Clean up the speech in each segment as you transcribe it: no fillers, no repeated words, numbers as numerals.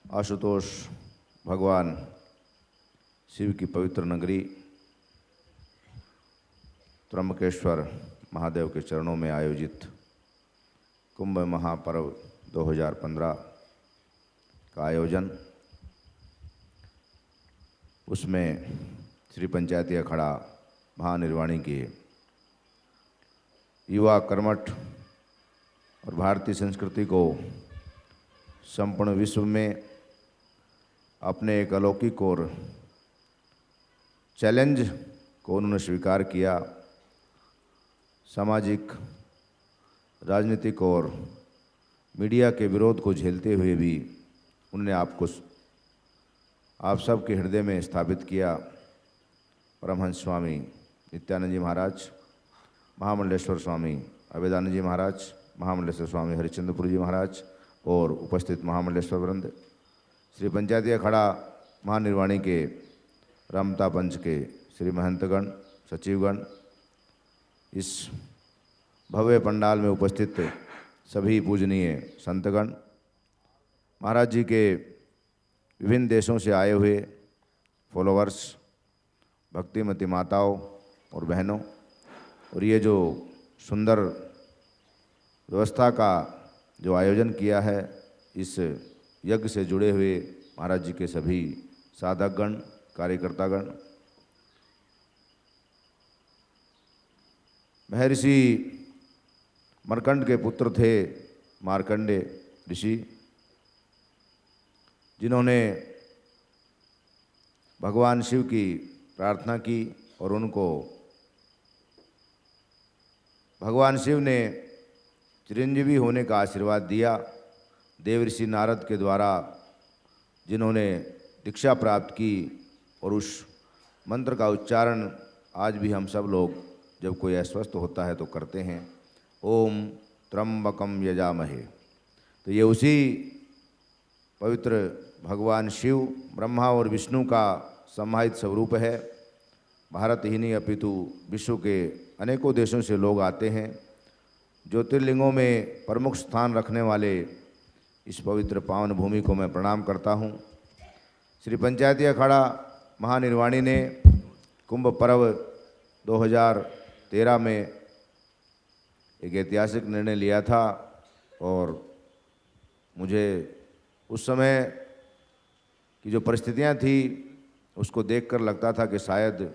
आशुतोष भगवान शिव की पवित्र नगरी त्र्यंबकेश्वर महादेव के चरणों में आयोजित कुंभ महापर्व 2015 का आयोजन, उसमें श्री पंचायती अखाड़ा महानिर्वाणी के युवा कर्मठ और भारतीय संस्कृति को संपूर्ण विश्व में अपने एक अलौकिक और चैलेंज को उन्होंने स्वीकार किया। सामाजिक, राजनीतिक और मीडिया के विरोध को झेलते हुए भी उन्होंने आप सब के हृदय में स्थापित किया। परमहंस स्वामी नित्यानंद जी महाराज, महामंडलेश्वर स्वामी अभेदानंद जी महाराज, महामंडलेश्वर स्वामी हरिश्चंद्रपुरी जी महाराज और उपस्थित महामंडलेश्वर वृंद, श्री पंचायती अखाड़ा महानिर्वाणी के रामता पंच के श्री महंतगण, सचिवगण, इस भव्य पंडाल में उपस्थित सभी पूजनीय संतगण, महाराज जी के विभिन्न देशों से आए हुए फॉलोअर्स, भक्तिमती माताओं और बहनों, और ये जो सुंदर व्यवस्था का जो आयोजन किया है, इस यज्ञ से जुड़े हुए महाराज जी के सभी साधकगण, कार्यकर्तागण, महर्षि मरकंड के पुत्र थे मार्कंडे ऋषि, जिन्होंने भगवान शिव की प्रार्थना की और उनको भगवान शिव ने चिरंजीवी होने का आशीर्वाद दिया। देवर्षि नारद के द्वारा जिन्होंने दीक्षा प्राप्त की और उस मंत्र का उच्चारण आज भी हम सब लोग जब कोई अस्वस्थ होता है तो करते हैं, ओम त्र्यंबकम यजामहे। तो ये उसी पवित्र भगवान शिव, ब्रह्मा और विष्णु का समाहित स्वरूप है। भारत ही नहीं अपितु विश्व के अनेकों देशों से लोग आते हैं। ज्योतिर्लिंगों में प्रमुख स्थान रखने वाले इस पवित्र पावन भूमि को मैं प्रणाम करता हूँ। श्री पंचायती अखाड़ा महानिर्वाणी ने कुंभ पर्व 2013 में एक ऐतिहासिक निर्णय लिया था और मुझे उस समय की जो परिस्थितियाँ थी उसको देखकर लगता था कि शायद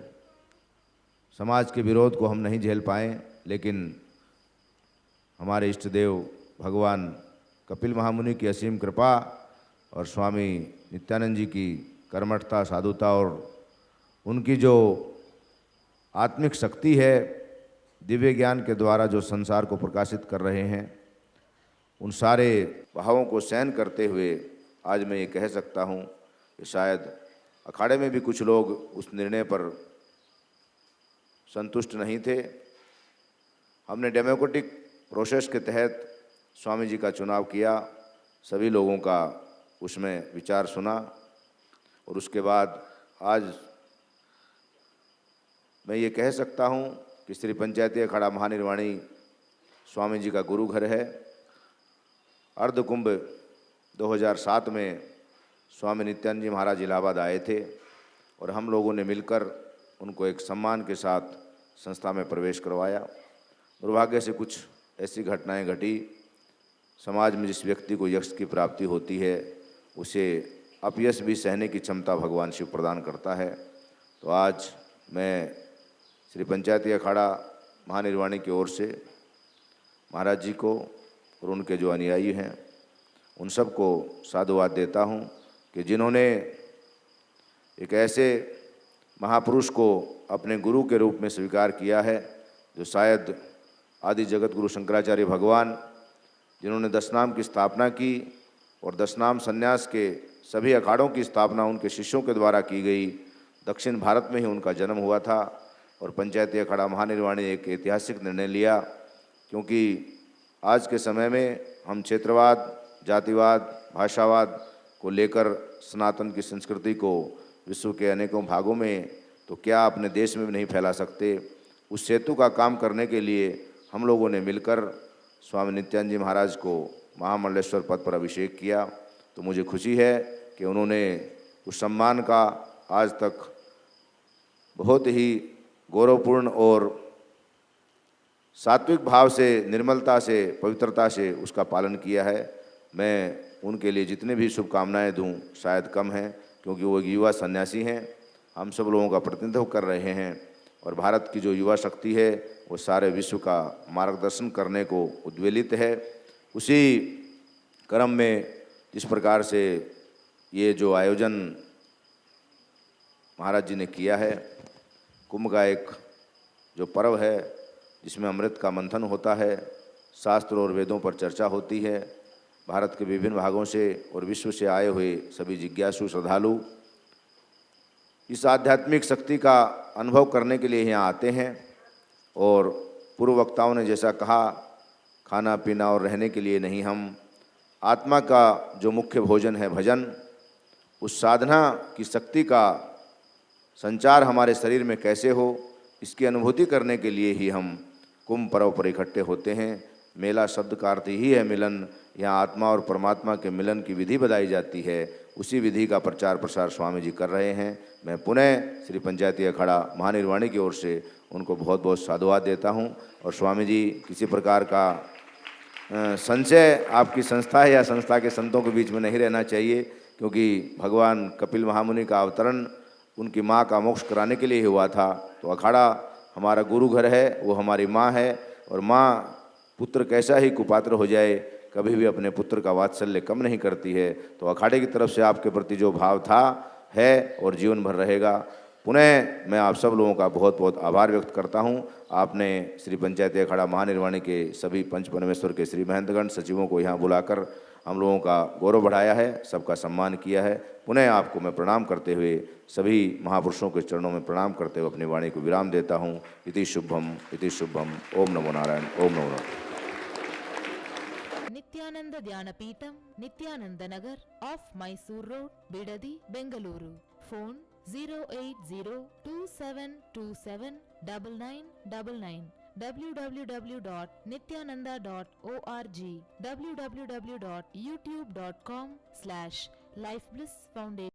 समाज के विरोध को हम नहीं झेल पाएँ, लेकिन हमारे इष्ट देव भगवान कपिल महामुनि की असीम कृपा और स्वामी नित्यानंद जी की कर्मठता, साधुता और उनकी जो आत्मिक शक्ति है, दिव्य ज्ञान के द्वारा जो संसार को प्रकाशित कर रहे हैं, उन सारे भावों को सहन करते हुए आज मैं ये कह सकता हूँ कि शायद अखाड़े में भी कुछ लोग उस निर्णय पर संतुष्ट नहीं थे। हमने डेमोक्रेटिक प्रोसेस के तहत स्वामी जी का चुनाव किया, सभी लोगों का उसमें विचार सुना और उसके बाद आज मैं ये कह सकता हूँ कि श्री पंचायती अखाड़ा महानिर्वाणी स्वामी जी का गुरु घर है। अर्धकुंभ 2007 में स्वामी नित्यानंद जी महाराज इलाहाबाद आए थे और हम लोगों ने मिलकर उनको एक सम्मान के साथ संस्था में प्रवेश करवाया। दुर्भाग्य से कुछ ऐसी घटनाएं घटी, समाज में जिस व्यक्ति को यश की प्राप्ति होती है उसे अपयश भी सहने की क्षमता भगवान शिव प्रदान करता है। तो आज मैं श्री पंचायती अखाड़ा महानिर्वाणी की ओर से महाराज जी को और उनके जो अनुयायी हैं उन सबको साधुवाद देता हूँ कि जिन्होंने एक ऐसे महापुरुष को अपने गुरु के रूप में स्वीकार किया है, जो शायद आदि जगत गुरु शंकराचार्य भगवान, जिन्होंने दशनाम की स्थापना की और दशनाम संन्यास के सभी अखाड़ों की स्थापना उनके शिष्यों के द्वारा की गई। दक्षिण भारत में ही उनका जन्म हुआ था और पंचायती अखाड़ा महानिर्वाणी एक ऐतिहासिक निर्णय लिया, क्योंकि आज के समय में हम क्षेत्रवाद, जातिवाद, भाषावाद को लेकर सनातन की संस्कृति को विश्व के अनेकों भागों में तो क्या अपने देश में भी नहीं फैला सकते। उस सेतु का काम करने के लिए हम लोगों ने मिलकर स्वामी नित्यानंद जी महाराज को महामंडलेश्वर पद पर अभिषेक किया। तो मुझे खुशी है कि उन्होंने उस सम्मान का आज तक बहुत ही गौरवपूर्ण और सात्विक भाव से, निर्मलता से, पवित्रता से उसका पालन किया है। मैं उनके लिए जितने भी शुभकामनाएं दूं शायद कम हैं, क्योंकि वो एक युवा सन्यासी हैं, हम सब लोगों का प्रतिनिधित्व कर रहे हैं और भारत की जो युवा शक्ति है वो सारे विश्व का मार्गदर्शन करने को उद्वेलित है। उसी क्रम में जिस प्रकार से ये जो आयोजन महाराज जी ने किया है, कुंभ का एक जो पर्व है जिसमें अमृत का मंथन होता है, शास्त्र और वेदों पर चर्चा होती है, भारत के विभिन्न भागों से और विश्व से आए हुए सभी जिज्ञासु श्रद्धालु इस आध्यात्मिक शक्ति का अनुभव करने के लिए यहाँ आते हैं। और पूर्व वक्ताओं ने जैसा कहा, खाना पीना और रहने के लिए नहीं, हम आत्मा का जो मुख्य भोजन है भजन, उस साधना की शक्ति का संचार हमारे शरीर में कैसे हो, इसकी अनुभूति करने के लिए ही हम कुंभ पर्व पर इकट्ठे होते हैं। मेला शब्द का अर्थ ही है मिलन। यहाँ आत्मा और परमात्मा के मिलन की विधि बताई जाती है। उसी विधि का प्रचार प्रसार स्वामी जी कर रहे हैं। मैं पुनः श्री पंचायती अखाड़ा महानिर्वाणी की ओर से उनको बहुत बहुत साधुवाद देता हूँ। और स्वामी जी, किसी प्रकार का संशय आपकी संस्था है या संस्था के संतों के बीच में नहीं रहना चाहिए, क्योंकि भगवान कपिल महामुनि का अवतरण उनकी माँ का मोक्ष कराने के लिए हुआ था। तो अखाड़ा हमारा गुरु घर है, वो हमारी माँ है, और माँ पुत्र कैसा ही कुपात्र हो जाए कभी भी अपने पुत्र का वात्सल्य कम नहीं करती है। तो अखाड़े की तरफ से आपके प्रति जो भाव था, है और जीवन भर रहेगा। पुनः मैं आप सब लोगों का बहुत बहुत आभार व्यक्त करता हूँ। आपने श्री पंचायती अखाड़ा महानिर्वाणी के सभी पंच परमेश्वर के श्री महंतगण सचिवों को यहाँ बुलाकर हम लोगों का गौरव बढ़ाया है, सबका सम्मान किया है। पुनः आपको मैं प्रणाम करते हुए, सभी महापुरुषों के चरणों में प्रणाम करते हुए अपनी वाणी को विराम देता हूँ। इति शुभम, इति शुभम। ओम नमो नारायण, ओम नमो नारायण। Nithyananda Dhyanapeetam, Nithyananda Nagar off Mysore road, Bidadi, Bengaluru. Phone 08027279999, www.nityananda.org, www.youtube.com/lifeblissfoundation।